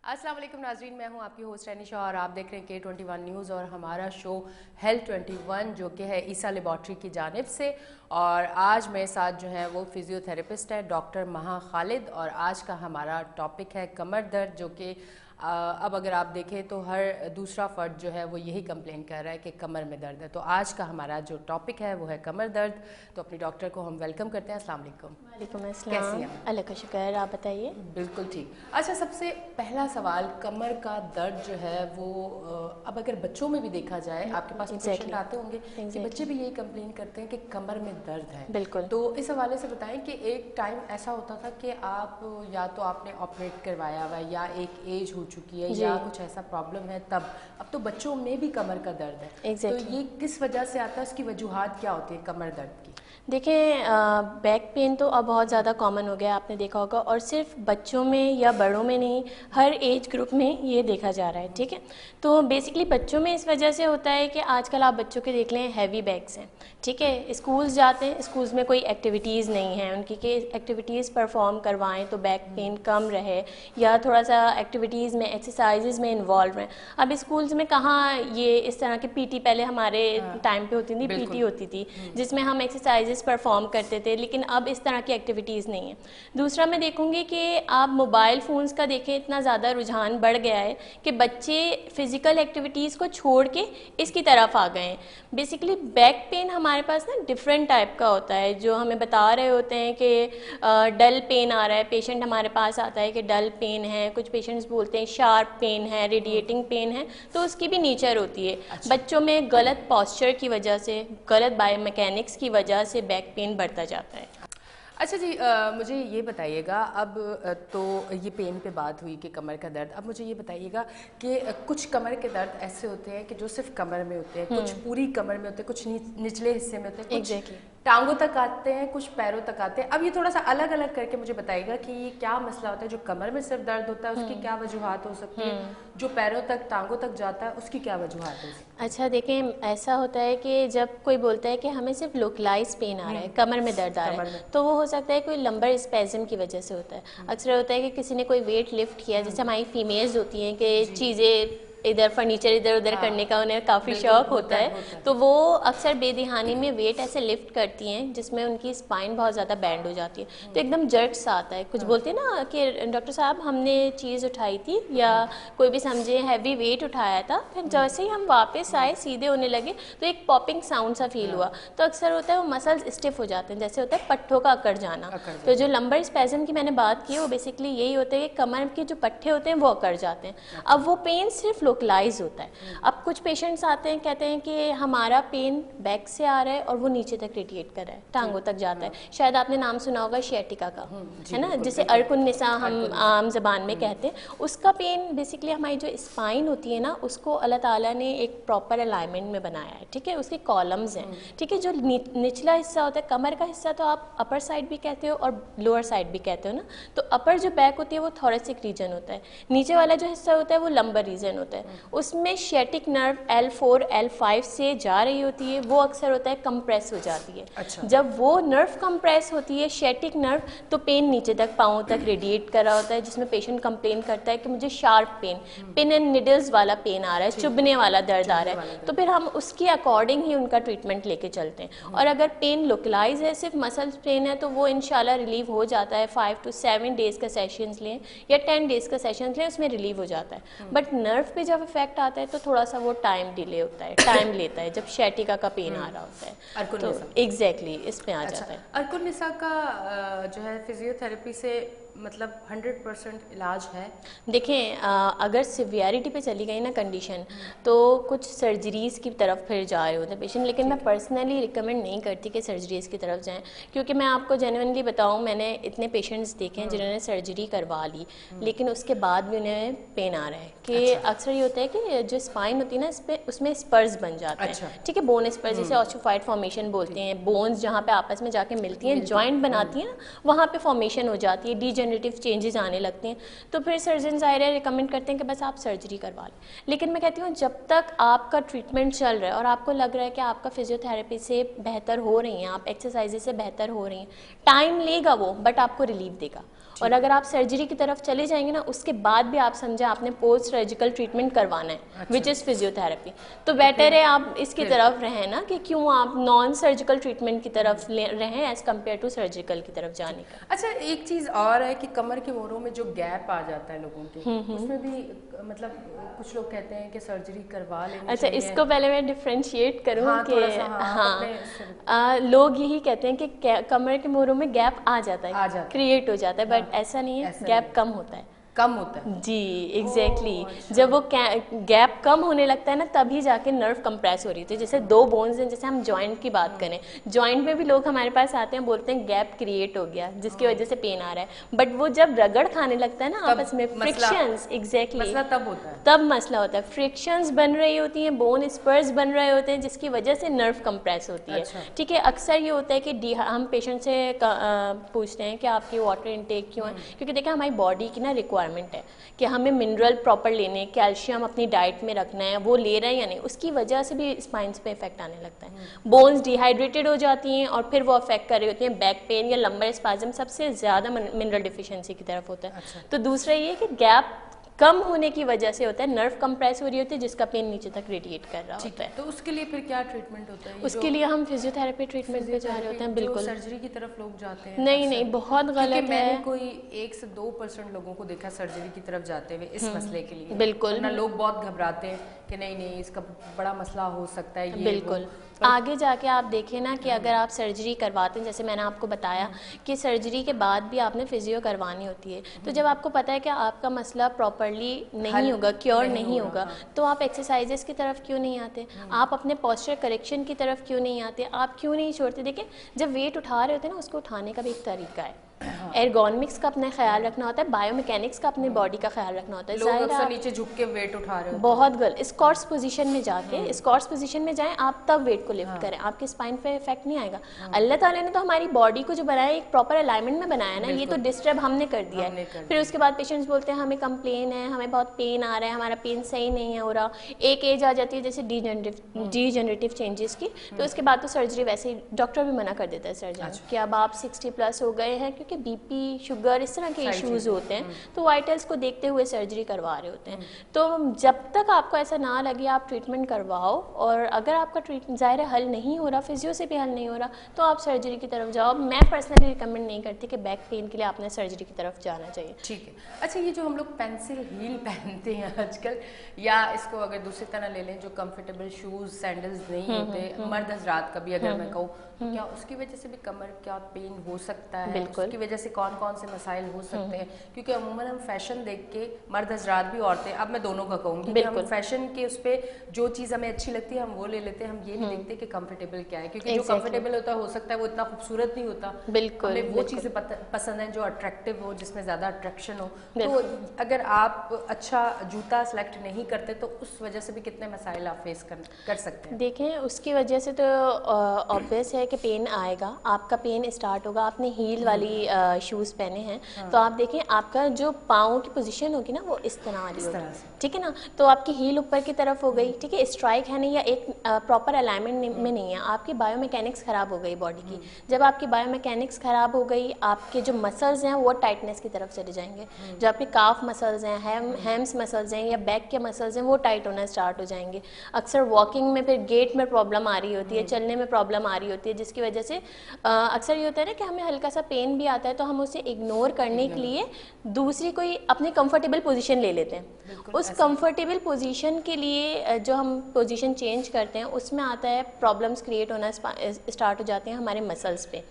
अस्सलाम वालेकुम नाज़रीन, मैं हूं आपकी होस्ट रैनिशा और आप देख रहे हैं K21 न्यूज़ और हमारा शो हेल्थ 21 जो कि है ईसा लेबॉर्ट्री की जानिब से। और आज मेरे साथ जो है वो फिजियोथेरेपिस्ट है डॉक्टर महा खालिद और आज का हमारा टॉपिक है कमर दर्द, जो कि अब अगर आप देखें तो हर दूसरा फ़र्द जो है वो यही कंप्लेन कर रहा है कि कमर में दर्द है। तो आज का हमारा जो टॉपिक है वो है कमर दर्द। तो अपनी डॉक्टर को हम वेलकम करते हैं। अस्सलाम वालेकुम। वालेकुम अस्सलाम। कैसी हैं? अल्लाह का शुक्र, आप बताइए। बिल्कुल ठीक। अच्छा, सबसे पहला सवाल, कमर का दर्द जो है वो अब अगर बच्चों में भी देखा जाए, आपके पास पेशेंट आते होंगे कि बच्चे भी यही कंप्लेन करते हैं कि कमर में दर्द है। बिल्कुल। तो इस हवाले से बताएं कि एक टाइम ऐसा होता था कि आप या तो आपने ऑपरेट करवाया हुआ या एक एज हो चुकी है या कुछ ऐसा प्रॉब्लम है तब, अब तो बच्चों में भी कमर का दर्द है। तो ये किस वजह से आता है, उसकी वजूहात क्या होती है कमर दर्द की? देखिए, बैक पेन तो अब बहुत ज़्यादा कॉमन हो गया, आपने देखा होगा, और सिर्फ बच्चों में या बड़ों में नहीं, हर एज ग्रुप में ये देखा जा रहा है। ठीक है, तो बेसिकली बच्चों में इस वजह से होता है कि आजकल आप बच्चों के देख लें, हैवी बैग्स हैं। ठीक है, स्कूल्स जाते हैं, स्कूल्स में कोई एक्टिविटीज़ नहीं है उनकी कि एक्टिविटीज़ परफॉर्म करवाएं तो बैक पेन कम रहे, या थोड़ा सा एक्टिविटीज़ में, एक्सरसाइजेज़ में इन्वॉल्व रहें। अब स्कूल्स में कहाँ ये इस तरह की पीटी, पहले हमारे टाइम पे होती थी, पीटी होती थी जिसमें हम एक्सरसाइजेज परफॉर्म करते थे, लेकिन अब इस तरह की एक्टिविटीज़ नहीं है। दूसरा मैं देखूंगी कि आप मोबाइल फ़ोन्स का देखें, इतना ज़्यादा रुझान बढ़ गया है कि बच्चे फ़िज़िकल एक्टिविटीज़ को छोड़ के इसकी तरफ आ गए हैं। बेसिकली बैक पेन हमारे पास ना डिफरेंट टाइप का होता है, जो हमें बता रहे होते हैं कि डल पेन आ रहा है, पेशेंट हमारे पास आता है कि डल पेन है, कुछ पेशेंट्स बोलते हैं शार्प पेन है, रेडिएटिंग पेन है, तो उसकी भी नेचर होती है। बच्चों में गलत पॉस्चर की वजह से, गलत बायोमैकेनिक्स की वजह से बैक पेन बढ़ता जाता है। अच्छा जी, मुझे ये बताइएगा, अब तो ये पेन पे बात हुई कि कमर का दर्द, अब मुझे ये बताइएगा कि कुछ कमर के दर्द ऐसे होते हैं कि जो सिर्फ कमर में होते हैं, कुछ पूरी कमर में होते हैं, कुछ निचले हिस्से में होते हैं, कुछ टांगों तक आते हैं, कुछ पैरों तक आते हैं। अब ये थोड़ा सा अलग अलग करके मुझे बताइएगा कि ये क्या मसला होता है। जो कमर में सिर्फ दर्द होता है उसकी क्या वजूहात हो सकती है, जो पैरों तक, टांगों तक जाता है उसकी क्या वजूहात हो सकती है? अच्छा देखिए, ऐसा होता है कि जब कोई बोलता है कि हमें सिर्फ लोकलाइज पेन आ रहा है, कमर में दर्द आ रहा है, तो वो हो सकता है कोई लंबर स्पेज़म की वजह से होता है। अक्सर होता है कि किसी ने कोई वेट लिफ्ट किया, जैसे हमारी फीमेल्स होती हैं कि चीज़ें इधर फर्नीचर इधर उधर करने का उन्हें काफ़ी शौक होता है, तो वो अक्सर बेदिहानी में वेट ऐसे लिफ्ट करती हैं जिसमें उनकी स्पाइन बहुत ज़्यादा बैंड हो जाती है, तो एकदम जर्क्स आता है। कुछ बोलते हैं ना कि डॉक्टर साहब हमने चीज़ उठाई थी, या कोई भी समझे हैवी वेट उठाया था, फिर जैसे ही हम वापस आए सीधे होने लगे तो एक पॉपिंग साउंड सा फील हुआ। तो अक्सर होता है वो मसल्स स्टिफ हो जाते हैं, जैसे होता है पट्ठों का अकड़ जाना। तो जो लंबर स्पेज़म की मैंने बात की वो बेसिकली यही होता है कि कमर के जो पट्ठे होते हैं वो अकड़ जाते हैं। अब वो पेन सिर्फ लोकलाइज होता है। अब कुछ पेशेंट्स आते हैं, कहते हैं कि हमारा पेन बैक से आ रहा है और वो नीचे तक रेडिएट कर रहा है, टांगों तक जाता है। शायद आपने नाम सुना होगा शियाटिका का, है ना, जिसे अर्कुन निसा हम आम जबान में कहते हैं। उसका पेन बेसिकली हमारी जो स्पाइन होती है ना, उसको अल्लाह ताला ने एक प्रॉपर अलाइनमेंट में बनाया है। ठीक है, उसके कॉलम्स हैं। ठीक है, जो निचला हिस्सा होता है कमर का हिस्सा, तो आप अपर साइड भी कहते हो और लोअर साइड भी कहते हो ना। तो अपर जो बैक होती है वो थोरेसिक रीजन होता है, नीचे वाला जो हिस्सा होता है वो लंबर रीजन होता है। उसमें शियाटिक नर्व L4 L5 से जा रही होती है, वो अक्सर होता है कंप्रेस हो जाती है। अच्छा। जब वो नर्व कंप्रेस होती है शियाटिक नर्व, तो पेन नीचे तक, पाँव तक रेडिएट कर रहा होता है, जिसमें पेशेंट कंप्लेन करता है कि मुझे sharp pain, pin and needles वाला पेन आ रहा है, चुभने वाला दर्द आ रहा है। तो फिर हम उसके अकॉर्डिंग ही उनका ट्रीटमेंट लेके चलते हैं। और अगर पेन लोकलाइज है, सिर्फ मसल्स पेन है, तो वो इंशाल्लाह रिलीव हो जाता है। 5 to 7 डेज़ का सेशंस लें या 10 डेज़ का सेशन लें, उसमें रिलीव हो जाता है। बट नर्व पे जब इफेक्ट आता है तो थोड़ा सा वो टाइम डिले होता है, टाइम लेता है, जब शैटिका का पेन आ रहा होता है। तो एग्जैक्टली इसमें आ जाता है। अर्कुन निसा का जो है फिजियोथेरेपी से मतलब 100% इलाज है? देखें, अगर सिवियरिटी पे चली गई ना कंडीशन, तो कुछ सर्जरीज़ की तरफ फिर जा रहे होते हैं पेशेंट, लेकिन मैं पर्सनली रिकमेंड नहीं करती कि सर्जरीज़ की तरफ जाएं, क्योंकि मैं आपको जेन्युइनली बताऊं, मैंने इतने पेशेंट्स देखे हैं जिन्होंने सर्जरी करवा ली लेकिन उसके बाद भी उन्हें पेन आ रहा है। कि अक्सर ये होता है कि जो स्पाइन होती है ना, इस पर उसमें स्पर्स बन जाते हैं। ठीक है, बोन स्पर्स, जिसे ऑस्टियोफाइड फॉर्मेशन बोलते हैं। बोन्स जहाँ पे आपस में जाके मिलती हैं, जॉइंट बनाती हैं ना, वहाँ पे फॉर्मेशन हो जाती है, डीजनरेटिव चेंजेस आने लगते हैं, तो फिर सर्जन ज़ाहिर है रिकमेंड करते हैं कि बस आप सर्जरी करवा लें। लेकिन मैं कहती हूँ जब तक आपका ट्रीटमेंट चल रहा है और आपको लग रहा है कि आपका फिजियोथेरेपी से बेहतर हो रही हैं, आप एक्सरसाइजेज से बेहतर हो रही हैं, टाइम लेगा वो बट आपको रिलीफ देगा। और अगर आप सर्जरी की तरफ चले जाएंगे ना, उसके बाद भी आप समझे आपने पोस्ट सर्जिकल ट्रीटमेंट करवाना है विच इज़ फिजियोथेरेपी, तो बेटर है आप इसकी तरफ रहें ना, कि क्यों आप नॉन सर्जिकल ट्रीटमेंट की तरफ रहें एज कम्पेयर टू सर्जिकल की तरफ जाने का। अच्छा, एक चीज़ और है कि कमर के मोड़ों में जो गैप आ जाता है लोगों के, उसमें भी मतलब कुछ लोग कहते हैं कि सर्जरी करवा लेनी अच्छा, चाहिए। इसको पहले मैं डिफ्रेंशिएट करूँ कि लोग यही कहते हैं कि कमर के मोड़ों में गैप आ जाता है, क्रिएट हो जाता है, बट ऐसा नहीं है, गैप कम होता है। कम होता है जी, एग्जैक्टली अच्छा। जब वो गैप कम होने लगता है ना, तभी जाके नर्व कंप्रेस हो रही थी। जैसे दो बोन्स हैं, जैसे हम जॉइंट की बात करें, जॉइंट में भी लोग हमारे पास आते हैं, बोलते हैं गैप क्रिएट हो गया जिसकी वजह से पेन आ रहा है, बट वो जब रगड़ खाने लगता है ना आपस में, फ्रिक्शंस, एग्जैक्टली तब होता है, तब मसला होता है। फ्रिक्शंस बन रही होती हैं, बोन स्पर्स बन रहे होते हैं, जिसकी वजह से नर्व कंप्रेस होती है। ठीक है, अक्सर ये होता है कि हम पेशेंट से पूछते हैं कि आपकी वाटर इनटेक क्यों है, क्योंकि देखिए हमारी बॉडी की ना रिक्वायरमेंट है कि हमें मिनरल प्रॉपर लेने, कैल्शियम अपनी डाइट में रखना है, वो ले रहे हैं या नहीं, उसकी वजह से भी स्पाइन्स पे इफेक्ट आने लगता है। बोन्स डिहाइड्रेटेड हो जाती हैं और फिर वो अफेक्ट कर रही होती हैं बैक पेन या लंबर स्पाज्म, सबसे ज़्यादा मिनरल डिफिशियंसी की तरफ होता है। तो दूसरा ये कि गैप कम होने की वजह से होता है, नर्व कंप्रेस हो रही होती है, जिसका पेन नीचे तक रेडिएट कर रहा होता है। तो उसके लिए फिर क्या ट्रीटमेंट होता है? उसके लिए हम फिजियोथेरेपी ट्रीटमेंट पे जा रहे होते हैं। बिल्कुल, सर्जरी की तरफ लोग जाते हैं नहीं, बहुत गलत है। मैंने कोई 1 से 2% लोगों को देखा सर्जरी की तरफ जाते हुए इस मसले के लिए। बिल्कुल, लोग बहुत घबराते हैं कि नहीं इसका बड़ा मसला हो सकता है, ये बिल्कुल आगे जाके आप देखें ना कि अगर आप सर्जरी करवाते हैं, जैसे मैंने आपको बताया कि सर्जरी के बाद भी आपने फिजियो करवानी होती है, तो जब आपको पता है कि आपका मसला प्रॉपरली नहीं होगा, क्योर नहीं होगा, तो आप एक्सरसाइजेस की तरफ क्यों नहीं आते, आप अपने पोस्चर करेक्शन की तरफ क्यों नहीं आते, आप क्यों नहीं छोड़ते। देखिए, जब वेट उठा रहे होते हैं ना, उसको उठाने का भी एक तरीका है। एर्गोनॉमिक्स का अपना ख्याल रखना होता है, बायोमैकेनिक्स का अपनी बॉडी का ख्याल रखना होता है। लोग अक्सर नीचे झुक के वेट उठा रहे होते हैं, बहुत गलत। स्क्वाट्स पोजीशन में जाके, स्क्वाट्स पोजीशन में जाएं आप, तब वेट को लिफ्ट करें, आपके स्पाइन पे इफेक्ट नहीं आएगा। अल्लाह ताला ने तो हमारी बॉडी को जो बनाया एक प्रॉपर अलाइनमेंट में बनाया ना, ये तो डिस्टर्ब हमने कर दिया है। फिर उसके बाद पेशेंट्स बोलते हैं हमें कंप्लेन है, हमें बहुत पेन आ रहा है, हमारा पेन सही नहीं हो रहा। एक एज आ जाती है जैसे डीजनरेटिव चेंजेस की, तो उसके बाद तो सर्जरी वैसे ही डॉक्टर भी मना कर देता है सर्जन कि अब आप 60+ हो गए हैं, क्योंकि बीपी, शुगर, इस तरह के इश्यूज होते हैं, तो वाइटल्स को देखते हुए सर्जरी करवा रहे होते हैं। तो जब तक आपको ऐसा ना लगे आप ट्रीटमेंट करवाओ, और अगर आपका ट्रीटमेंट ज़ाहिर हल नहीं हो रहा, फिजियो से भी हल नहीं हो रहा, तो आप सर्जरी की तरफ जाओ। मैं पर्सनली रिकमेंड नहीं करती कि बैक पेन के लिए आपने सर्जरी की तरफ जाना चाहिए। ठीक है। अच्छा, ये जो हम लोग पेंसिल हील पहनते हैं आजकल, या इसको अगर दूसरी तरह ले लें, जो कंफर्टेबल शूज सैंडल्स नहीं होते, मर्द हजरात का भी अगर मैं कहूँ, तो क्या उसकी वजह से भी कमर क्या पेन हो सकता है? उसकी वजह से कौन कौन से मसाइल हो सकते हैं? क्योंकि अमूमन हम फैशन देख के, मर्द हजरात भी, औरतें, अब मैं दोनों का कहूँगी कि हम फैशन के उस पर जो चीज़ हमें अच्छी लगती है हम वो ले लेते हैं, हम ये नहीं देखते कि कंफर्टेबल क्या है, क्योंकि जो कंफर्टेबल होता है हो सकता है वो इतना खूबसूरत नहीं होता। बिल्कुल, हमें वो चीज़ें पसंद है जो अट्रैक्टिव हो, जिसमें ज़्यादा अट्रैक्शन हो। तो अगर आप अच्छा जूता सेलेक्ट नहीं करते तो उस वजह से भी कितने मसाइल आप फेस कर सकते हैं? देखें, उसकी वजह से तो ऑब्वियस है कि पेन आएगा, आपका पेन स्टार्ट होगा। आपने हील वाली शूज़ पहने हैं, तो आप देखें आपका जो पाँव की पोजीशन होगी ना, वो इस तरह वाली होगी, ठीक है ना। तो आपकी हील ऊपर की तरफ हो गई, ठीक है, स्ट्राइक है नहीं, या एक प्रॉपर अलाइनमेंट में नहीं है, आपकी बायोमैकेनिक्स ख़राब हो गई बॉडी की। जब आपकी बायोमैकेनिक्स ख़राब हो गई, आपके जो मसल्स हैं वो टाइटनेस की तरफ चले जाएंगे। जो आपके काफ मसल्स हैं, हैम्स मसल्स हैं, या बैक के मसल्स हैं, वो टाइट होना स्टार्ट हो जाएंगे। अक्सर वॉकिंग में फिर गेट में प्रॉब्लम आ रही होती है, चलने में प्रॉब्लम आ रही होती है, जिसकी वजह से अक्सर ये होता है ना कि हमें हल्का सा पेन भी आता है, तो हम उसे इग्नोर करने के लिए दूसरी कोई अपनी कंफर्टेबल पोजीशन ले लेते हैं। उस कंफर्टेबल पोजीशन के लिए जो हम पोजीशन चेंज करते हैं, उसमें आता है प्रॉब्लम्स क्रिएट होना स्टार्ट हो जाते हैं हमारे मसल्स पे।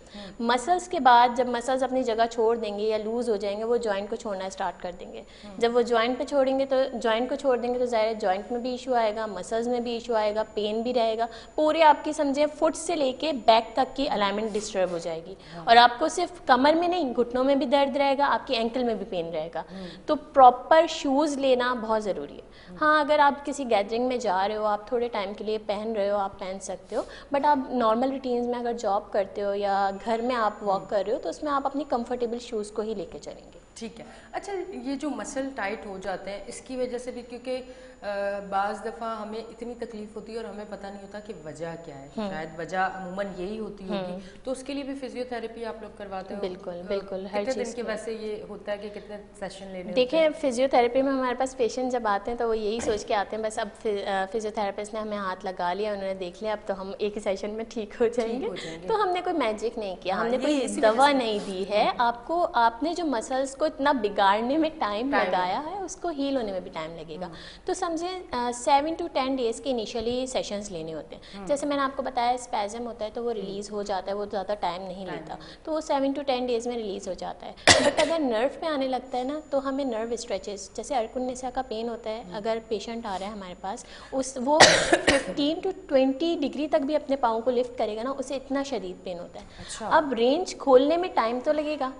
मसल्स के बाद जब मसल्स अपनी जगह छोड़ देंगे या लूज हो जाएंगे, वो जॉइंट को छोड़ना स्टार्ट कर देंगे। जब वो जॉइंट पे छोड़ेंगे, तो जॉइंट को छोड़ देंगे, तो ज़ाहिर जॉइंट में भी इशू आएगा, मसल्स में भी इशू आएगा, पेन भी रहेगा, पूरे आपकी समझे फुट से लेके बैक तक की अलाइनमेंट डिस्टर्ब हो जाएगी। और आपको सिर्फ कमर में नहीं, घुटनों में भी दर्द रहेगा, आपकी एंकल में भी पेन रहेगा। तो प्रॉपर शूज़ लेना बहुत ज़रूरी है। हाँ, अगर आप किसी गैदरिंग में जा रहे हो, आप थोड़े टाइम के लिए पहन रहे हो, आप पहन सकते हो, बट आप नॉर्मल रूटीन्स में अगर जॉब करते हो या घर में आप वॉक कर रहे हो तो उसमें आप अपनी कंफर्टेबल शूज़ को ही लेके चलेंगे। ठीक है। अच्छा, ये जो मसल टाइट हो जाते हैं इसकी वजह से भी, क्योंकि बाज़ दफ़ा हमें इतनी तकलीफ होती है और हमें पता नहीं होता कि वजह क्या है, शायद वजह अमूमन यही होती होगी, तो उसके लिए भी फिजियोथेरेपी आप लोग करवाते हो? बिल्कुल बिल्कुल, हर कितने चीज़ दिन के वैसे ये होता है कि कितने सेशन लेने देखें, होते हैं? फिजियोथेरेपी में हमारे पास पेशेंट जब आते हैं तो वो यही सोच के आते हैं बस अब फिजियोथेरेपिस्ट ने हमें हाथ लगा लिया, उन्होंने देख लिया, अब तो हम एक ही सेशन में ठीक हो जाएंगे। तो हमने कोई मैजिक नहीं किया, हमने कोई दवा नहीं दी है आपको। आपने जो मसल्स को इतना बिगाड़ने में टाइम लगाया है उसको हील होने में भी टाइम लगेगा। तो समझे 7 to 10 डेज़ के इनिशियली सेशंस लेने होते हैं। जैसे मैंने आपको बताया स्पैज़म होता है तो वो रिलीज़ हो जाता है, वो ज़्यादा टाइम नहीं लेता, तो वो 7 to 10 डेज़ में रिलीज़ हो जाता है। बट अगर नर्व पे आने लगता है ना तो हमें नर्व स्ट्रेचेस, जैसे अर्कुन-निसा का पेन होता है, अगर पेशेंट आ रहा है हमारे पास, वो 15 to 20 डिग्री तक भी अपने पाँव को लिफ्ट करेगा ना, उसे इतना शदीद पेन होता है। अच्छा। अब रेंज खोलने में टाइम तो लगेगा,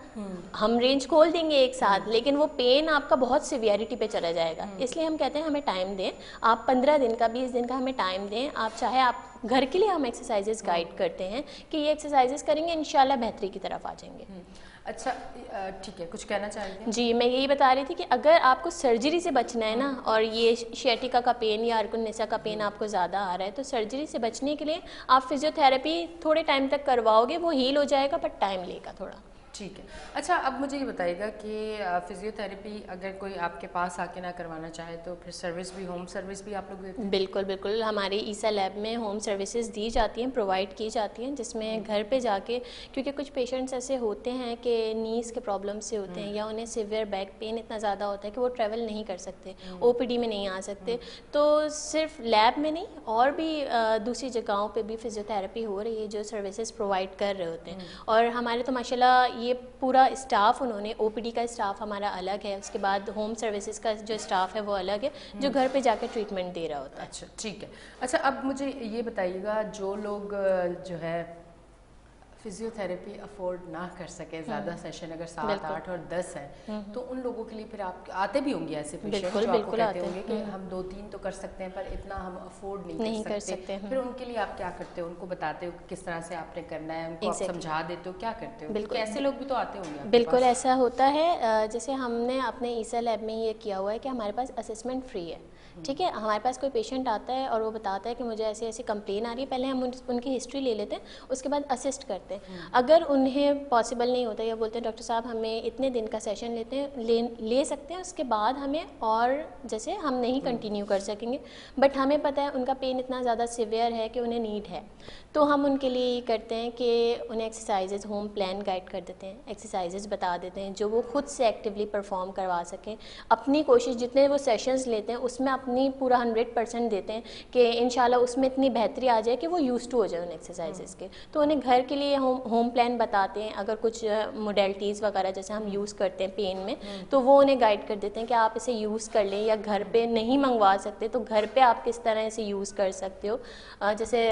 हम रेंज खोल देंगे एक साथ, लेकिन वो पेन आपका बहुत सिवियरिटी पे चला जाएगा। इसलिए हम कहते हैं हमें टाइम दें, आप 15 दिन का 20 दिन का हमें टाइम दें। आप चाहे आप घर के लिए हम एक्सरसाइजेस गाइड करते हैं कि ये एक्सरसाइजेस करेंगे इंशाल्लाह बेहतरी की तरफ आ जाएंगे। अच्छा, ठीक है, कुछ कहना चाहेंगे? जी, मैं यही बता रही थी कि अगर आपको सर्जरी से बचना है ना, और ये शियाटिका का पेन या अर्कुन-निसा का पेन आपको ज़्यादा आ रहा है, तो सर्जरी से बचने के लिए आप फिजियोथेरेपी थोड़े टाइम तक करवाओगे, वो हील हो जाएगा, बट टाइम लेगा थोड़ा। ठीक है। अच्छा, अब मुझे ये बताइएगा कि फिजियोथेरेपी अगर कोई आपके पास आके ना करवाना चाहे तो फिर सर्विस भी, होम सर्विस भी आप लोग देते हैं? बिल्कुल बिल्कुल, हमारे ईसा लैब में होम सर्विसेज दी जाती हैं, प्रोवाइड की जाती हैं, जिसमें घर पे जाके, क्योंकि कुछ पेशेंट्स ऐसे होते हैं कि नीज़ के प्रॉब्लम से होते हैं या उन्हें सिवियर बैक पेन इतना ज़्यादा होता है कि वो ट्रैवल नहीं कर सकते, ओपीडी में नहीं आ सकते, तो सिर्फ लैब में नहीं और भी दूसरी जगहों पे भी फिजियोथेरेपी हो रही है जो सर्विसेज प्रोवाइड कर रहे होते हैं। और हमारे तो माशाल्लाह ये पूरा स्टाफ, उन्होंने ओपीडी का स्टाफ हमारा अलग है, उसके बाद होम सर्विसेज का जो स्टाफ है वो अलग है, जो घर पे जाके ट्रीटमेंट दे रहा होता है। अच्छा, ठीक है। अच्छा, अब मुझे ये बताइएगा, जो लोग जो है फिजियोथेरेपी अफोर्ड ना कर सके, ज़्यादा सेशन अगर 7, 8 और 10 हैं, तो उन लोगों के लिए फिर आप आते भी होंगे ऐसे पेशेंट जो आपको कहते होंगे कि हम 2-3 तो कर सकते हैं पर इतना हम अफोर्ड नहीं कर सकते। फिर उनके लिए आप क्या करते हो? उनको बताते हो किस तरह से आपने करना है, उनको आप समझा देते हो, क्या करते हो? बिल्कुल, ऐसे लोग भी तो आते होंगे। बिल्कुल ऐसा होता है। जैसे हमने अपने ईसा लैब में ये किया हुआ है कि हमारे पास असेसमेंट फ्री है। ठीक है, हमारे पास कोई पेशेंट आता है और वो बताता है कि मुझे ऐसे ऐसी कंप्लेन आ रही है, पहले हम उनकी हिस्ट्री ले लेते हैं, उसके बाद असिस्ट करते हैं। अगर उन्हें पॉसिबल नहीं होता या बोलते हैं डॉक्टर साहब हमें इतने दिन का सेशन ले सकते हैं, उसके बाद हमें और जैसे हम नहीं कंटिन्यू कर सकेंगे, बट हमें पता है उनका पेन इतना ज़्यादा सिवियर है कि उन्हें नीड है, तो हम उनके लिए ये करते हैं कि उन्हें एक्सरसाइजेज होम प्लान गाइड कर देते हैं, एक्सरसाइजेज बता देते हैं जो वो खुद से एक्टिवली परफॉर्म करवा सकें। अपनी कोशिश जितने वो सेशंस लेते हैं उसमें अपनी पूरा 100% देते हैं कि इंशाल्लाह उसमें इतनी बेहतरी आ जाए कि वो यूज़ टू हो जाए उन एक्सरसाइजेज के। तो उन्हें घर के लिए होम प्लान बताते हैं, अगर कुछ मोडेलिटीज़ वगैरह जैसे हम यूज़ करते हैं पेन में, तो वो उन्हें गाइड कर देते हैं कि आप इसे यूज़ कर लें, या घर पे नहीं मंगवा सकते तो घर पे आप किस तरह इसे यूज़ कर सकते हो। जैसे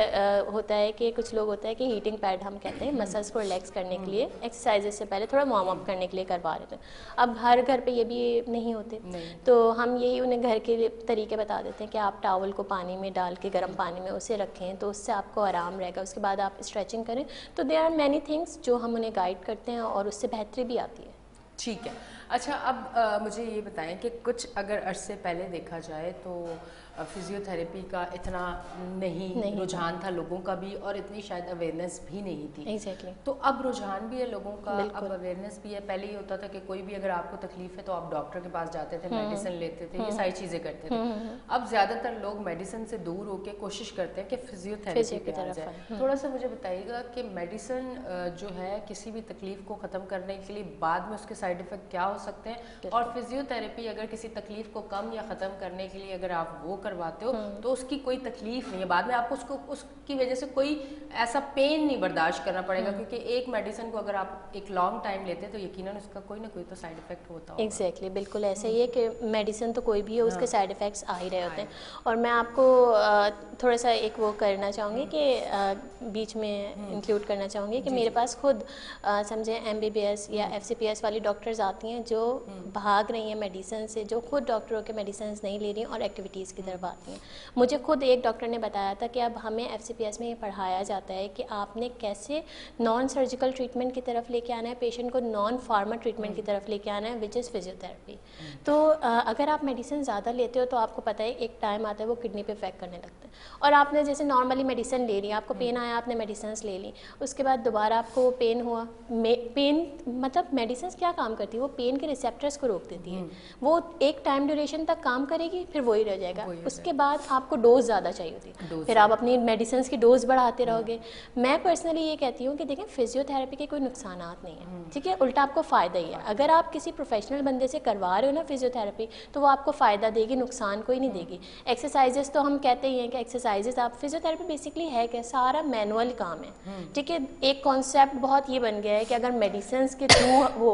होता है कि कुछ लोग होता है कि हीटिंग पैड हम कहते हैं मसल्स को रिलैक्स करने के लिए एक्सरसाइजेज से पहले थोड़ा वार्म अप करने के लिए करवा रहे थे। अब हर घर पे ये भी नहीं होते, तो हम यही उन्हें घर के तरीके बता देते हैं कि आप टॉवल को पानी में डाल के गर्म पानी में उसे रखें तो उससे आपको आराम रहेगा, उसके बाद आप स्ट्रेचिंग करें। तो देयर आर मैनी थिंग्स जो हम उन्हें गाइड करते हैं और उससे बेहतरी भी आती है। ठीक है। अच्छा, अब मुझे ये बताएं कि कुछ अगर अरसे पहले देखा जाए तो फिजियोथेरेपी का इतना नहीं रुझान था लोगों का भी, और इतनी शायद अवेयरनेस भी नहीं थी। Exactly. तो अब रुझान भी है लोगों का, अब अवेयरनेस भी है। पहले ये होता था कि कोई भी अगर आपको तकलीफ है तो आप डॉक्टर के पास जाते थे, मेडिसिन लेते थे, ये सारी चीज़ें करते थे। अब ज़्यादातर लोग मेडिसिन से दूर होकर कोशिश करते हैं कि फिजियोथेरेपी पे आ जाए। थोड़ा सा मुझे बताइएगा कि मेडिसिन जो है किसी भी तकलीफ को ख़त्म करने के लिए बाद में उसके साइड इफेक्ट क्या हो सकते हैं, और फिजियोथेरेपी अगर किसी तकलीफ को कम या ख़त्म करने के लिए अगर आप वो करवाते हो तो उसकी कोई तकलीफ नहीं है, बाद में आपको उसकी वजह से कोई ऐसा पेन नहीं बर्दाश्त करना पड़ेगा, क्योंकि एक मेडिसिन को अगर आप एक लॉन्ग टाइम लेते हैं तो यकीनन उसका कोई ना कोई तो साइड इफेक्ट होता होगा। एग्जैक्टली बिल्कुल ऐसा ही है कि मेडिसिन तो कोई भी है उसके साइड इफ़ेक्ट्स आ ही रहे होते हैं। और मैं आपको थोड़ा सा एक वो करना चाहूँगी कि बीच में इंक्लूड करना चाहूँगी कि मेरे पास खुद समझे MBBS या FCPS वाली डॉक्टर्स आती हैं जो भाग रही हैं मेडिसिन से, जो खुद डॉक्टरों के मेडिसिन नहीं ले रही हैं और एक्टिविटीज़ की तरफ आती हैं। मुझे खुद एक डॉक्टर ने बताया था कि अब हमें FCPS में ये पढ़ाया जाता है कि आपने कैसे नॉन सर्जिकल ट्रीटमेंट की तरफ लेके आना है, पेशेंट को नॉन फार्मा ट्रीटमेंट की तरफ लेके आना है, विच इज़ फिजियोथेरेपी। तो अगर आप मेडिसिन ज़्यादा लेते हो तो आपको पता है एक टाइम आता है वो किडनी पे इफेक्ट करने लगता है, और आपने जैसे नॉर्मली मेडिसिन ले ली, आपको पेन आया, आपने मेडिसिन ले ली, उसके बाद दोबारा आपको पेन हुआ, पेन मतलब मेडिसिन क्या काम करती है, वो पेन के रिसेप्टर्स को रोक देती है, वो एक टाइम ड्यूरेशन तक काम करेगी, फिर वही रह जाएगा, उसके बाद आपको डोज ज़्यादा चाहिए होती है, फिर आप अपनी मेडिसिन की डोज बढ़ाते रहोगे। मैं पर्सनली ये कहती हूँ कि देखें फिजियोथेरेपी के कोई नुकसान नहीं है, ठीक है, उल्टा आपको फ़ायदा ही है। अगर आप किसी प्रोफेशनल बंदे से करवा रहे हो ना फिजियोथेरेपी, तो वो आपको फ़ायदा देगी, नुकसान कोई नहीं देगी। एक्सरसाइजेस तो हम कहते ही हैं कि एक्सरसाइजेस, आप फिजियोथेरेपी बेसिकली है क्या, सारा मैनुअल काम है, ठीक है। एक कॉन्सेप्ट बहुत ये बन गया है कि अगर मेडिसिन के थ्रू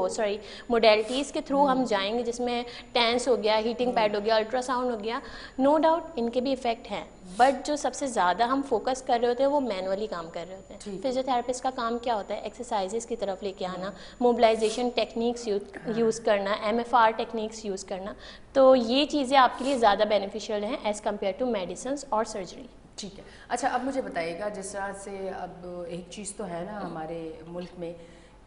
मोडेलिटीज़ के थ्रू हम जाएंगे, जिसमें टेंस हो गया, हीटिंग पैड हो गया, अल्ट्रासाउंड हो गया, नो डाउट इनके भी इफेक्ट हैं, बट जो सबसे ज़्यादा हम फोकस कर रहे होते हैं वो मैनुअली काम कर रहे होते हैं। फिजियोथेरेपिस्ट का काम क्या होता है, एक्सरसाइजेस की तरफ लेके आना, मोबिलाइजेशन टेक्निक्स यूज़ करना, MFR टेक्निक्स यूज़ करना, तो ये चीज़ें आपके लिए ज़्यादा बेनिफिशियल हैं एज़ कम्पेयर टू मेडिसिन और सर्जरी। ठीक है, अच्छा अब मुझे बताइएगा, जिस तरह से अब एक चीज़ तो है ना हमारे मुल्क में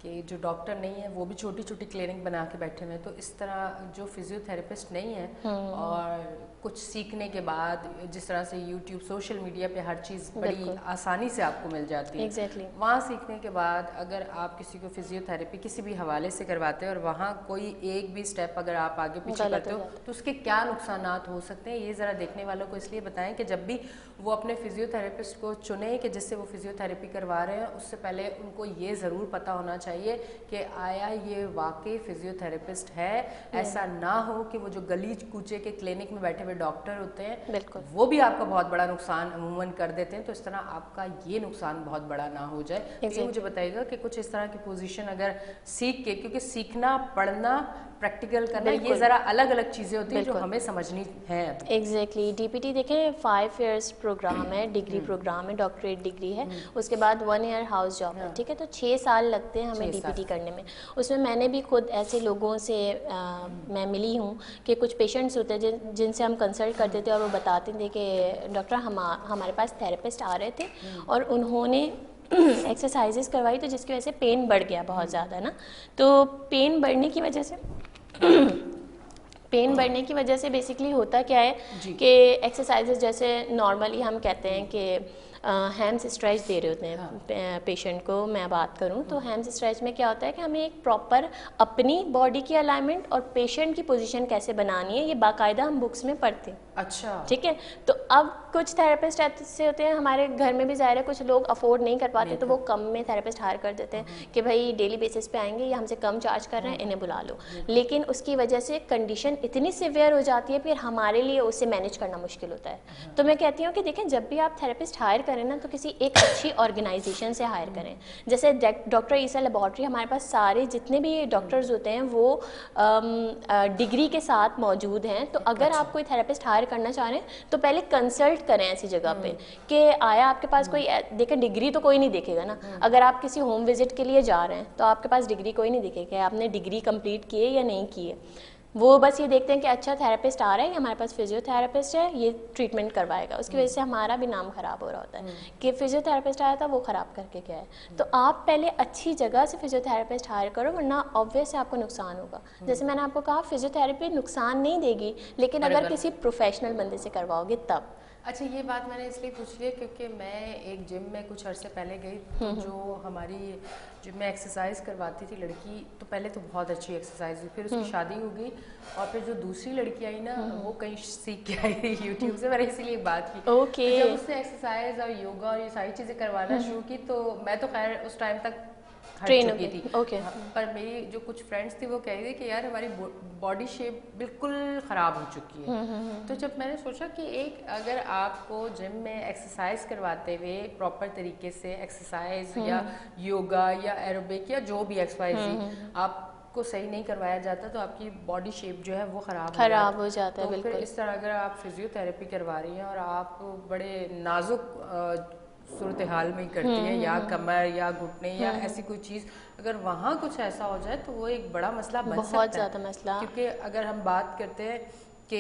कि जो डॉक्टर नहीं है वो भी छोटी छोटी क्लिनिक बना के बैठे हुए हैं, तो इस तरह जो फिजियोथेरेपिस्ट नहीं है और कुछ सीखने के बाद जिस तरह से यूट्यूब सोशल मीडिया पे हर चीज़ बड़ी आसानी से आपको मिल जाती है, Exactly. वहाँ सीखने के बाद अगर आप किसी को फिजियोथेरेपी किसी भी हवाले से करवाते हैं और वहाँ कोई एक भी स्टेप अगर आप आगे पीछे करते हो तो उसके क्या नुकसान हो सकते हैं, ये ज़रा देखने वालों को इसलिए बताएं कि जब भी वो अपने फिजियोथेरेपिस्ट को चुने कि जिससे वो फिजियोथेरेपी करवा रहे हैं, उससे पहले उनको ये ज़रूर पता होना चाहिए कि आया ये वाकई फिजियोथेरेपिस्ट है, ऐसा ना हो कि वो जो गली कूचे के क्लिनिक में बैठे हुए डॉक्टर होते हैं बिल्कुल वो भी आपका बहुत बड़ा नुकसान अमूमन कर देते हैं, तो इस तरह आपका ये नुकसान बहुत बड़ा ना हो जाए। ये मुझे बताइएगा कि कुछ इस तरह की पोजीशन अगर सीख के, क्योंकि सीखना, पढ़ना, प्रैक्टिकल करना ये ज़रा अलग अलग चीज़ें होती हैं जो हमें समझनी है। एग्जैक्टली DPT देखें 5 years प्रोग्राम है, डिग्री प्रोग्राम है, डॉक्टरेट डिग्री है, उसके बाद 1 year हाउस जॉब है, ठीक है, तो 6 साल लगते हैं हमें DPT करने में। उसमें मैंने भी खुद ऐसे लोगों से मैं मिली हूँ कि कुछ पेशेंट्स होते हैं जिनसे हम कंसल्ट करते थे और वो बताते थे कि डॉक्टर हमारे पास थेरेपिस्ट आ रहे थे और उन्होंने एक्सरसाइजेस करवाई तो जिसकी वजह से पेन बढ़ गया बहुत ज़्यादा ना, तो पेन बढ़ने की वजह से बेसिकली होता क्या है कि एक्सरसाइजेस जैसे नॉर्मली हम कहते हैं कि हैम्स स्ट्रेच दे रहे होते हैं पेशेंट को, मैं बात करूं तो हैम्स स्ट्रेच में क्या होता है कि हमें एक प्रॉपर अपनी बॉडी की अलाइनमेंट और पेशेंट की पोजीशन कैसे बनानी है ये बाकायदा हम बुक्स में पढ़ते हैं। अच्छा, ठीक है, तो अब कुछ थेरेपिस्ट ऐसे होते हैं, हमारे घर में भी ज़ाहिर है कुछ लोग अफोर्ड नहीं कर पाते तो वो कम में थेरेपिस्ट हायर कर देते हैं कि भाई डेली बेसिस पे आएंगे, ये हमसे कम चार्ज कर रहे हैं, इन्हें बुला लो, लेकिन उसकी वजह से कंडीशन इतनी सिवियर हो जाती है फिर हमारे लिए उसे मैनेज करना मुश्किल होता है। तो मैं कहती हूँ कि देखें जब भी आप थेरेपिस्ट हायर करें ना तो किसी एक अच्छी ऑर्गेनाइजेशन से हायर करें, जैसे डॉक्टर ईसा लेबॉर्ट्री, हमारे पास सारे जितने भी डॉक्टर्स होते हैं वो डिग्री के साथ मौजूद हैं, तो अगर आप कोई थेरेपिस्ट हायर करना चाह रहे हैं तो पहले कंसल्ट करें ऐसी जगह पे कि आया आपके पास कोई, देखें डिग्री तो कोई नहीं देखेगा ना, अगर आप किसी होम विजिट के लिए जा रहे हैं तो आपके पास डिग्री कोई नहीं देखेगा आपने डिग्री कंप्लीट की है या नहीं की है, वो बस ये देखते हैं कि अच्छा थेरेपिस्ट आ रहा है, हमारे पास फिजियोथेरेपिस्ट है, ये ट्रीटमेंट करवाएगा, उसकी वजह से हमारा भी नाम ख़राब हो रहा होता है कि फिजियोथेरेपिस्ट आया था वो ख़राब करके गया है। तो आप पहले अच्छी जगह से फिजियोथेरेपिस्ट हायर करो वरना ऑब्वियस आपको नुकसान होगा। जैसे मैंने आपको कहा फिजियोथेरेपी नुकसान नहीं देगी, लेकिन अगर किसी प्रोफेशनल बंदे से करवाओगे तब। अच्छा, ये बात मैंने इसलिए पूछ लिया क्योंकि मैं एक जिम में कुछ अरसे पहले गई तो जो हमारी जिम में एक्सरसाइज करवाती थी लड़की, तो पहले तो बहुत अच्छी एक्सरसाइज हुई, फिर उसकी शादी हो गई और फिर जो दूसरी लड़की आई ना वो कहीं सीख के आई थी यूट्यूब से, मैंने इसीलिए बात की। ओके। जब उससे एक्सरसाइज और योगा और ये सारी चीज़ें करवाना शुरू की तो मैं तो खैर उस टाइम तक हट चुकी थी। ओके। पर मेरी जो कुछ फ्रेंड्स थी वो कह रही थी कि यार हमारी बॉडी शेप बिल्कुल ख़राब हो चुकी है। तो जब मैंने सोचा कि एक अगर आपको जिम में एक्सरसाइज करवाते हुए प्रॉपर तरीके से एक्सरसाइज या योगा या एरोबिक या जो भी एक्सरसाइज आपको सही नहीं करवाया जाता तो आपकी बॉडी शेप जो है वो ख़राब हो जाता है। तो बिल्कुल। फिर इस तरह अगर आप फिजियोथेरेपी करवा रही हैं और आप बड़े नाजुक सूरत हाल में करती हैं या कमर या घुटने या ऐसी कोई चीज़ अगर वहाँ कुछ ऐसा हो जाए तो वो एक बड़ा मसला बन सकता है। बहुत ज़्यादा मसला, क्योंकि अगर हम बात करते हैं कि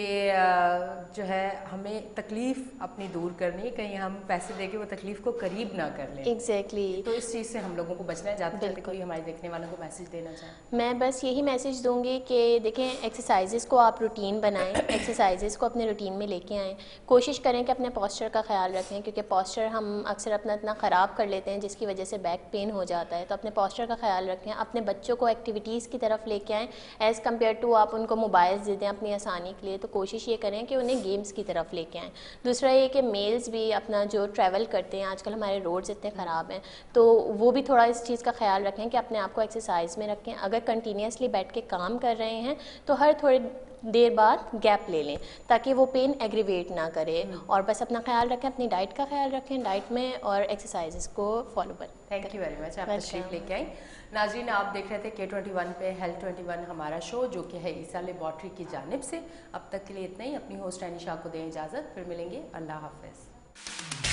जो है हमें तकलीफ़ अपनी दूर करनी है, कहीं हम पैसे दे के वो तकलीफ़ को करीब ना कर लें। एग्जैक्टली। तो इस चीज़ से हम लोगों को बचना है। जाते जाते कोई हमारे देखने वालों को मैसेज देना चाहें? मैं बस यही मैसेज दूंगी कि देखें, एक्सरसाइजेस को आप रूटीन बनाएं, एक्सरसाइजेस को अपने रूटीन में लेके आएँ। कोशिश करें कि अपने पोस्चर का ख्याल रखें, क्योंकि पोस्चर हम अक्सर अपना इतना ख़राब कर लेते हैं जिसकी वजह से बैक पेन हो जाता है। तो अपने पोस्चर का ख्याल रखें। अपने बच्चों को एक्टिविटीज़ की तरफ लेके आएँ एज़ कम्पेयर टू आप उनको मोबाइल्स दे दें अपनी आसानी के लिए। तो कोशिश ये करें कि उन्हें गेम्स की तरफ लेके आएँ। दूसरा ये कि मेल्स भी अपना जो ट्रैवल करते हैं, आजकल हमारे रोड्स इतने ख़राब हैं, तो वो भी थोड़ा इस चीज़ का ख्याल रखें कि अपने आप को एक्सरसाइज में रखें। अगर कंटिन्यूसली बैठ के काम कर रहे हैं तो हर थोड़ी देर बाद गैप ले लें ताकि वो पेन एग्रीवेट ना करे। और बस अपना ख्याल रखें, अपनी डाइट का ख्याल रखें, डाइट में और एक्सरसाइजेस को फॉलो करें। थैंक यू वेरी मच, आप तशरीफ लेके आई। नाज़रीन, आप देख रहे थे K21 पे हेल्थ 21 हमारा शो, जो कि है ईसा लेबॉर्ट्री की जानिब से। अब तक के लिए इतना ही। अपनी होस्ट अनिशा को दें इजाज़त, फिर मिलेंगे। अल्लाह हाफ़िज़।